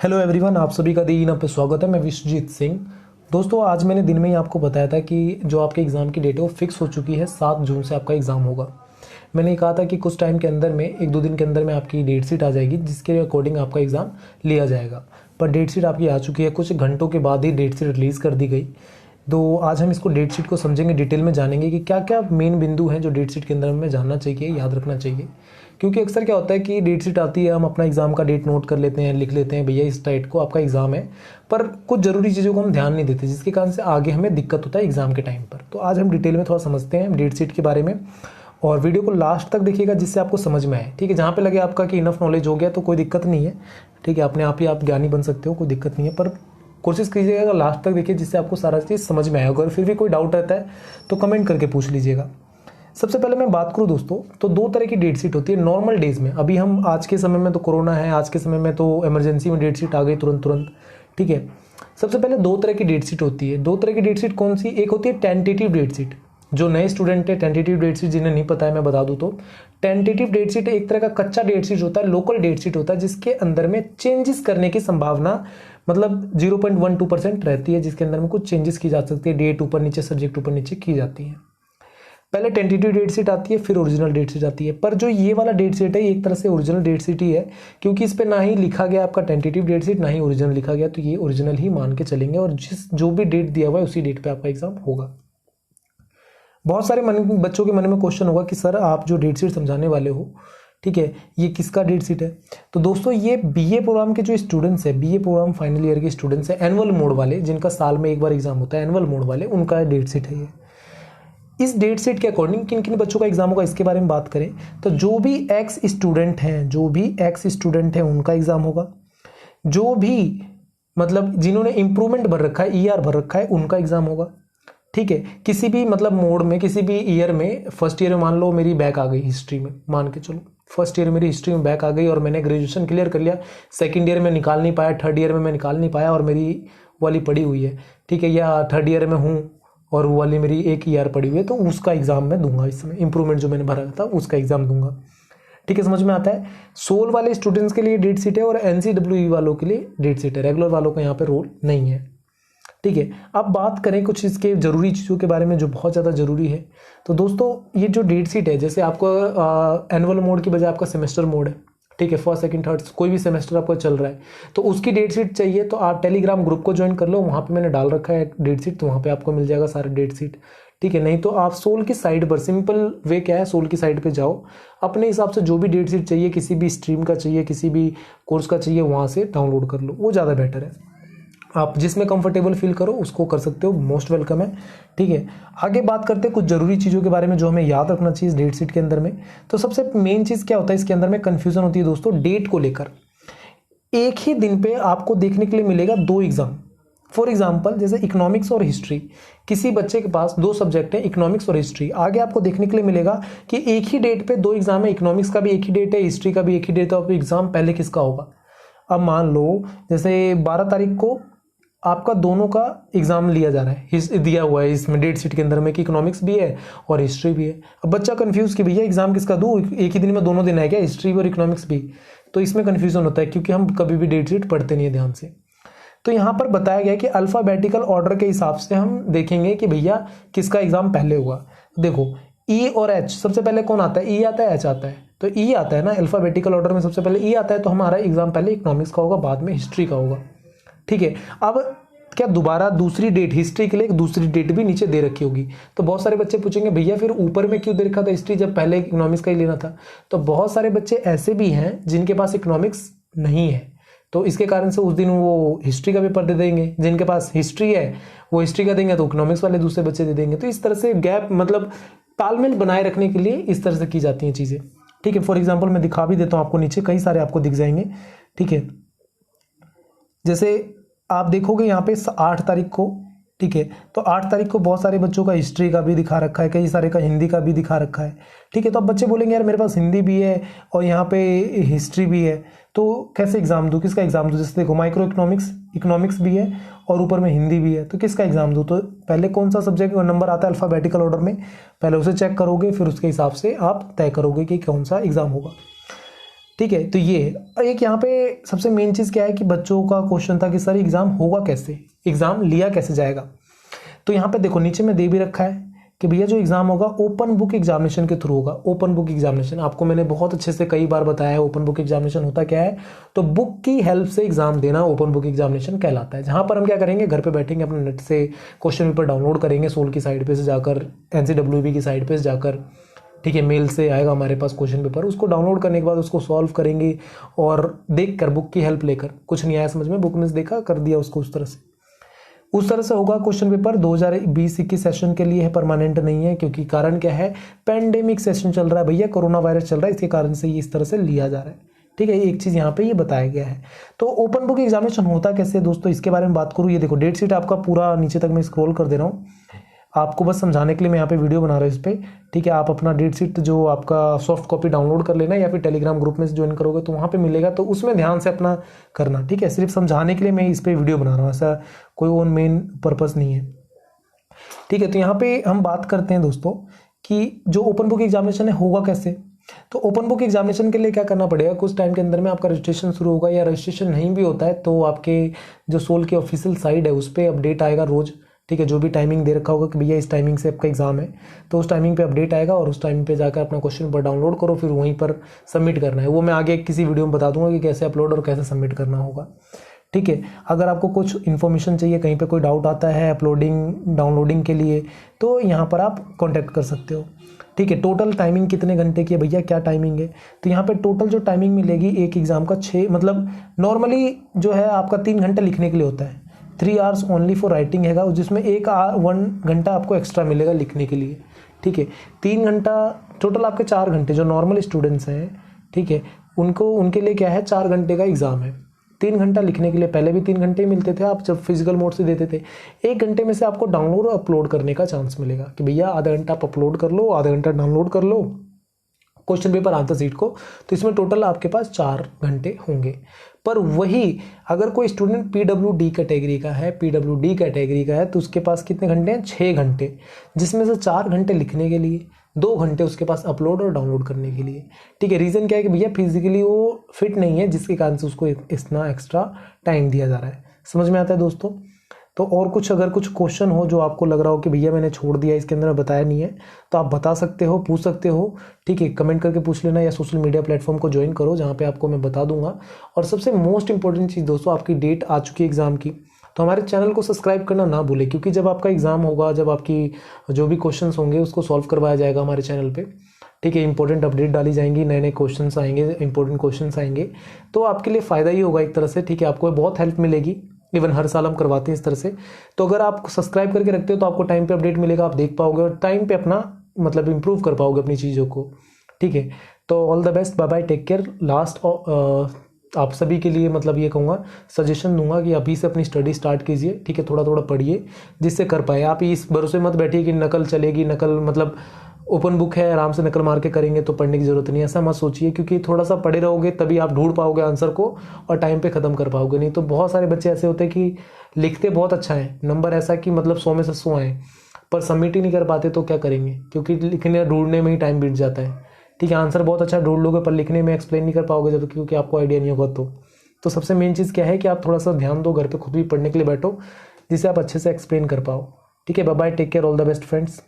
Hello everyone, आप सभी का दिन पे स्वागत है। मैं विश्वजीत सिंह। दोस्तों, आज मैंने दिन में ही आपको बताया था कि जो आपके एग्ज़ाम की डेट है वो फिक्स हो चुकी है। 7 जून से आपका एग्ज़ाम होगा। मैंने कहा था कि कुछ टाइम के अंदर में, 1-2 दिन के अंदर में आपकी डेट शीट आ जाएगी, जिसके अकॉर्डिंग आपका एग्ज़ाम लिया जाएगा। पर डेट शीट आपकी आ चुकी है, कुछ घंटों के बाद ही डेट शीट रिलीज़ कर दी गई। तो आज हम इसको डेट शीट को समझेंगे, डिटेल में जानेंगे कि क्या क्या मेन बिंदु हैं जो डेट शीट के अंदर हमें जानना चाहिए, याद रखना चाहिए। क्योंकि अक्सर क्या होता है कि डेट शीट आती है, हम अपना एग्ज़ाम का डेट नोट कर लेते हैं, लिख लेते हैं भैया इस डेट को आपका एग्ज़ाम है, पर कुछ ज़रूरी चीज़ों को हम ध्यान नहीं देते, जिसके कारण से आगे हमें दिक्कत होता है एग्ज़ाम के टाइम पर। तो आज हम डिटेल में थोड़ा समझते हैं डेट शीट के बारे में, और वीडियो को लास्ट तक देखिएगा जिससे आपको समझ में आए। ठीक है, जहाँ पे लगे आपका कि इनफ नॉलेज हो गया तो कोई दिक्कत नहीं है। ठीक है, अपने आप ही आप ज्ञानी बन सकते हो, कोई दिक्कत नहीं है, पर कोशिश कीजिएगा लास्ट तक देखिए जिससे आपको सारा चीज़ समझ में आए। अगर फिर भी कोई डाउट रहता है तो कमेंट करके पूछ लीजिएगा। सबसे पहले मैं बात करूं दोस्तों, तो 2 तरह की डेट शीट होती है नॉर्मल डेज में। अभी हम आज के समय में तो कोरोना है, आज के समय में तो इमरजेंसी में डेट शीट आ गई तुरंत। ठीक है, सबसे पहले 2 तरह की डेट शीट होती है। 2 तरह की डेट शीट कौन सी? एक होती है टेंटेटिव डेट शीट। जो नए स्टूडेंट है, टेंटेटिव डेट शीट जिन्हें नहीं पता है मैं बता दूं तो, टेंटेटिव डेट शीट एक तरह का कच्चा डेट शीट होता है, लोकल डेट शीट होता है, जिसके अंदर में चेंजेस करने की संभावना मतलब 0.12% रहती है, जिसके अंदर में कुछ चेंजेस की जा सकती है, डेट ऊपर नीचे, सब्जेक्ट ऊपर नीचे की जाती है। पहले टेंटेटिव डेट शीट आती है, फिर ओरिजिनल डेट शीट आती है। पर जो ये वाला डेट शीट है, ये एक तरह से ओरिजिनल डेट शीट ही है, क्योंकि इस पे ना ही लिखा गया आपका टेंटेटिव डेट शीट, ना ही ओरिजिनल लिखा गया, तो ये ओरिजिनल ही मान के चलेंगे, और जो भी डेट दिया हुआ है उसी डेट पे आपका एग्जाम होगा। बहुत सारे बच्चों के मन में क्वेश्चन होगा कि सर आप जो डेट शीट समझाने वाले हो, ठीक है, ये किसका डेट शीट है? तो दोस्तों, ये बीए प्रोग्राम के जो स्टूडेंट्स है, बीए प्रोग्राम फाइनल ईयर के स्टूडेंट्स है, एनुअल मोड वाले, जिनका साल में एक बार एग्जाम होता है, एनुअल मोड वाले, उनका डेट शीट है ये। इस डेट शीट के अकॉर्डिंग किन किन बच्चों का एग्जाम होगा इसके बारे में बात करें तो जो भी एक्स स्टूडेंट हैं उनका एग्जाम होगा। जो भी मतलब जिन्होंने इंप्रूवमेंट भर रखा है, ईआर भर रखा है, उनका एग्जाम होगा। ठीक है, किसी भी मतलब मोड में, किसी भी ईयर में, फर्स्ट ईयर में मान लो मेरी बैक आ गई हिस्ट्री में, मान के चलो फर्स्ट ईयर मेरी हिस्ट्री में बैक आ गई और मैंने ग्रेजुएशन क्लियर कर लिया, सेकंड ईयर में निकाल नहीं पाया, थर्ड ईयर में मैं निकाल नहीं पाया और मेरी वाली पड़ी हुई है। ठीक है, या थर्ड ईयर में हूँ और वो वाली मेरी एक ईयर पड़ी हुई है, तो उसका एग्जाम मैं दूंगा। इस समय इंप्रूवमेंट जो मैंने भरा था उसका एग्जाम दूंगा। ठीक है, समझ में आता है। सोल वाले स्टूडेंट्स के लिए डेट शीट है और एनसीडब्ल्यूई वालों के लिए डेट शीट है। रेगुलर वालों का यहाँ पे रोल नहीं है। ठीक है, अब बात करें कुछ इसके जरूरी चीज़ों के बारे में जो बहुत ज़्यादा जरूरी है। तो दोस्तों, ये जो डेट शीट है, जैसे आपको एनुअल मोड की बजाय आपका सेमेस्टर मोड है, ठीक है, फर्स्ट सेकंड थर्ड कोई भी सेमेस्टर आपका चल रहा है, तो उसकी डेट शीट चाहिए तो आप टेलीग्राम ग्रुप को ज्वाइन कर लो, वहाँ पे मैंने डाल रखा है डेट शीट, तो वहाँ पे आपको मिल जाएगा सारा डेट शीट। ठीक है, नहीं तो आप सोल की साइड पर, सिंपल वे क्या है, सोल की साइड पे जाओ, अपने हिसाब से जो भी डेट शीट चाहिए, किसी भी स्ट्रीम का चाहिए, किसी भी कोर्स का चाहिए, वहाँ से डाउनलोड कर लो, वो ज़्यादा बेटर है। आप जिसमें कंफर्टेबल फील करो उसको कर सकते हो, मोस्ट वेलकम है। ठीक है, आगे बात करते हैं कुछ जरूरी चीज़ों के बारे में जो हमें याद रखना चाहिए डेट शीट के अंदर में। तो सबसे मेन चीज़ क्या होता है इसके अंदर में, कन्फ्यूजन होती है दोस्तों डेट को लेकर। एक ही दिन पे आपको देखने के लिए मिलेगा 2 एग्जाम। फॉर एग्जाम्पल, जैसे इकोनॉमिक्स और हिस्ट्री, किसी बच्चे के पास 2 सब्जेक्ट है, इकोनॉमिक्स और हिस्ट्री, आगे आपको देखने के लिए मिलेगा कि एक ही डेट पे 2 एग्जाम है, इकोनॉमिक्स का भी एक ही डेट है, हिस्ट्री का भी एक ही डेट है, तो एग्जाम पहले किसका होगा? अब मान लो जैसे 12 तारीख को आपका दोनों का एग्जाम लिया जा रहा है, दिया हुआ है इसमें डेट शीट के अंदर में कि इकोनॉमिक्स भी है और हिस्ट्री भी है। अब बच्चा कंफ्यूज कि भैया एग्जाम किसका दूं, एक ही दिन में दोनों दिन है क्या, हिस्ट्री और इकोनॉमिक्स भी? तो इसमें कंफ्यूजन होता है क्योंकि हम कभी भी डेट शीट पढ़ते नहीं है ध्यान से। तो यहाँ पर बताया गया कि अल्फाबेटिकल ऑर्डर के हिसाब से हम देखेंगे कि भैया किसका एग्जाम पहले हुआ। देखो, ई और एच, सबसे पहले कौन आता है? ई आता है, एच आता है? तो ई आता है ना, अल्फाबेटिकल ऑर्डर में सबसे पहले ई आता है, तो हमारा एग्जाम पहले इकोनॉमिक्स का होगा, बाद में हिस्ट्री का होगा। ठीक है, अब क्या दोबारा दूसरी डेट हिस्ट्री के लिए एक दूसरी डेट भी नीचे दे रखी होगी? तो बहुत सारे बच्चे पूछेंगे भैया फिर ऊपर में क्यों दे रखा था हिस्ट्री जब पहले इकोनॉमिक्स का ही लेना था? तो बहुत सारे बच्चे ऐसे भी हैं जिनके पास इकोनॉमिक्स नहीं है, तो इसके कारण से उस दिन वो हिस्ट्री का पेपर दे देंगे। जिनके पास हिस्ट्री है वो हिस्ट्री का देंगे, तो इकोनॉमिक्स वाले दूसरे बच्चे दे देंगे। तो इस तरह से गैप, मतलब तालमेल बनाए रखने के लिए इस तरह से की जाती हैं चीज़ें। ठीक है, फॉर एग्जाम्पल मैं दिखा भी देता हूँ आपको, नीचे कई सारे आपको दिख जाएंगे। ठीक है, जैसे आप देखोगे यहाँ पे 8 तारीख को, ठीक है, तो 8 तारीख को बहुत सारे बच्चों का हिस्ट्री का भी दिखा रखा है, कई सारे का हिंदी का भी दिखा रखा है। ठीक है, तो अब बच्चे बोलेंगे यार मेरे पास हिंदी भी है और यहाँ पे हिस्ट्री भी है, तो कैसे एग्जाम दूँ, किसका एग्जाम दूँ? जैसे देखो, माइक्रो इकोनॉमिक्स भी है और ऊपर में हिंदी भी है, तो किसका एग्जाम दूँ? तो पहले कौन सा सब्जेक्ट नंबर आता है अल्फाबेटिकल ऑर्डर में, पहले उसे चेक करोगे, फिर उसके हिसाब से आप तय करोगे कि कौन सा एग्जाम होगा। ठीक है। तो ये और एक यहाँ पे सबसे मेन चीज़ क्या है कि बच्चों का क्वेश्चन था कि सर एग्ज़ाम होगा कैसे, एग्ज़ाम लिया कैसे जाएगा। तो यहाँ पे देखो नीचे में दे भी रखा है कि भैया जो एग्ज़ाम होगा ओपन बुक एग्जामिनेशन के थ्रू होगा। ओपन बुक एग्जामिनेशन आपको मैंने बहुत अच्छे से कई बार बताया है। ओपन बुक एग्जामिनेशन होता क्या है, तो बुक की हेल्प से एग्जाम देना ओपन बुक एग्जामिनेशन कहलाता है। जहाँ पर हम क्या करेंगे, घर पे बैठेंगे, अपने नेट से क्वेश्चन पेपर डाउनलोड करेंगे, सोल की साइड पे से जाकर, NCWB की साइड पे से जाकर, ठीक है, मेल से आएगा हमारे पास क्वेश्चन पेपर, उसको डाउनलोड करने के बाद उसको सॉल्व करेंगे और देख कर बुक की हेल्प लेकर, कुछ नहीं आया समझ में, बुक में से देखा कर दिया उसको, उस तरह से होगा क्वेश्चन पेपर। 2020-21 सेशन के लिए है, परमानेंट नहीं है, क्योंकि कारण क्या है, पेंडेमिक सेशन चल रहा है भैया, कोरोना वायरस चल रहा है, इसके कारण से ये इस तरह से लिया जा रहा है। ठीक है, एक चीज़ यहाँ पे ये बताया गया है। तो ओपन बुक एग्जामिनेशन होता कैसे दोस्तों, इसके बारे में बात करूँ। ये देखो डेट शीट आपका पूरा नीचे तक मैं स्क्रॉल कर दे रहा हूँ, आपको बस समझाने के लिए मैं यहाँ पे वीडियो बना रहा हूँ इस पर। ठीक है, आप अपना डेट शीट जो आपका सॉफ्ट कॉपी डाउनलोड कर लेना, या फिर टेलीग्राम ग्रुप में से ज्वाइन करोगे तो वहाँ पे मिलेगा, तो उसमें ध्यान से अपना करना। ठीक है, सिर्फ समझाने के लिए मैं इस पर वीडियो बना रहा हूँ, ऐसा कोई और मेन पर्पज़ नहीं है। ठीक है, तो यहाँ पे हम बात करते हैं दोस्तों कि जो ओपन बुक एग्जामिनेशन है होगा कैसे। तो ओपन बुक एग्जामिनेशन के लिए क्या करना पड़ेगा, कुछ टाइम के अंदर में आपका रजिस्ट्रेशन शुरू होगा, या रजिस्ट्रेशन नहीं भी होता है तो आपके जो सोल की ऑफिशियल साइट है उस पर अपडेट आएगा रोज़। ठीक है, जो भी टाइमिंग दे रखा होगा कि भैया इस टाइमिंग से आपका एग्जाम है, तो उस टाइमिंग पे अपडेट आएगा और उस टाइम पे जाकर अपना क्वेश्चन पेपर डाउनलोड करो, फिर वहीं पर सबमिट करना है। वो मैं आगे किसी वीडियो में बता दूंगा कि कैसे अपलोड और कैसे सबमिट करना होगा। ठीक है, अगर आपको कुछ इन्फॉर्मेशन चाहिए, कहीं पे कोई डाउट आता है अपलोडिंग डाउनलोडिंग के लिए, तो यहाँ पर आप कॉन्टैक्ट कर सकते हो। ठीक है, टोटल टाइमिंग कितने घंटे की है भैया, क्या टाइमिंग है, तो यहाँ पे टोटल जो टाइमिंग मिलेगी एक एग्ज़ाम का 6, मतलब नॉर्मली जो है आपका 3 घंटे लिखने के लिए होता है, 3 आवर्स ओनली फॉर राइटिंग हैगा, जिसमें 1 घंटा आपको एक्स्ट्रा मिलेगा लिखने के लिए। ठीक है, 3 घंटा टोटल आपके 4 घंटे जो नॉर्मल स्टूडेंट्स हैं, ठीक है, उनके लिए क्या है 4 घंटे का एग्ज़ाम है। 3 घंटा लिखने के लिए, पहले भी 3 घंटे मिलते थे आप जब फिजिकल मोड से देते थे। 1 घंटे में से आपको डाउनलोड और अपलोड करने का चांस मिलेगा कि भैया आधा घंटा आप अपलोड कर लो, आधा घंटा डाउनलोड कर लो क्वेश्चन पेपर आंसर सीट को, तो इसमें टोटल आपके पास 4 घंटे होंगे। पर वही अगर कोई स्टूडेंट PWD कैटेगरी का है, PWD कैटेगरी का है, तो उसके पास कितने घंटे हैं, 6 घंटे, जिसमें से 4 घंटे लिखने के लिए, 2 घंटे उसके पास अपलोड और डाउनलोड करने के लिए। ठीक है, रीज़न क्या है कि भैया फिजिकली वो फिट नहीं है, जिसके कारण से उसको इतना एक्स्ट्रा टाइम दिया जा रहा है। समझ में आता है दोस्तों। तो और कुछ अगर कुछ क्वेश्चन हो जो आपको लग रहा हो कि भैया मैंने छोड़ दिया, इसके अंदर बताया नहीं है, तो आप बता सकते हो, पूछ सकते हो। ठीक है, कमेंट करके पूछ लेना, या सोशल मीडिया प्लेटफॉर्म को ज्वाइन करो जहाँ पे आपको मैं बता दूंगा। और सबसे मोस्ट इंपॉर्टेंट चीज़ दोस्तों, आपकी डेट आ चुकी है एग्ज़ाम की, तो हमारे चैनल को सब्सक्राइब करना ना भूलें, क्योंकि जब आपका एग्ज़ाम होगा, जब आपकी जो भी क्वेश्चंस होंगे उसको सॉल्व करवाया जाएगा हमारे चैनल पे। ठीक है, इंपॉर्टेंट अपडेट डाली जाएंगी, नए नए क्वेश्चंस आएंगे, इंपॉर्टेंट क्वेश्चंस आएंगे, तो आपके लिए फ़ायदा ही होगा एक तरह से। ठीक है, आपको बहुत हेल्प मिलेगी, इवन हर साल हम करवाते हैं इस तरह से। तो अगर आप सब्सक्राइब करके रखते हो तो आपको टाइम पे अपडेट मिलेगा, आप देख पाओगे और टाइम पे अपना मतलब इंप्रूव कर पाओगे अपनी चीज़ों को। ठीक है, तो all the best, bye bye, take care. Last आप सभी के लिए मतलब ये कहूँगा, सजेशन दूंगा कि अभी से अपनी स्टडी स्टार्ट कीजिए। ठीक है, थोड़ा थोड़ा पढ़िए जिससे कर पाए। आप इस भरोसे मत बैठिए कि नकल चलेगी, नकल मतलब ओपन बुक है आराम से नकल मार के करेंगे तो पढ़ने की ज़रूरत नहीं है, ऐसा मत सोचिए, क्योंकि थोड़ा सा पढ़े रहोगे तभी आप ढूंढ पाओगे आंसर को और टाइम पे ख़त्म कर पाओगे। नहीं तो बहुत सारे बच्चे ऐसे होते हैं कि लिखते बहुत अच्छा है, नंबर ऐसा कि मतलब 100 में से 100 आए, पर सबमिट ही नहीं कर पाते, तो क्या करेंगे, क्योंकि लिखने ढूंढने में ही टाइम बीत जाता है। ठीक है, आंसर बहुत अच्छा ढूंढ लोगे पर लिखने में एक्सप्लेन नहीं कर पाओगे जब, क्योंकि आपको आइडिया नहीं होगा। तो सबसे मेन चीज़ क्या है कि आप थोड़ा सा ध्यान दो, घर पे खुद भी पढ़ने के लिए बैठो, जिससे आप अच्छे से एक्सप्लेन कर पाओ। ठीक है, bye bye, take care, all the best friends.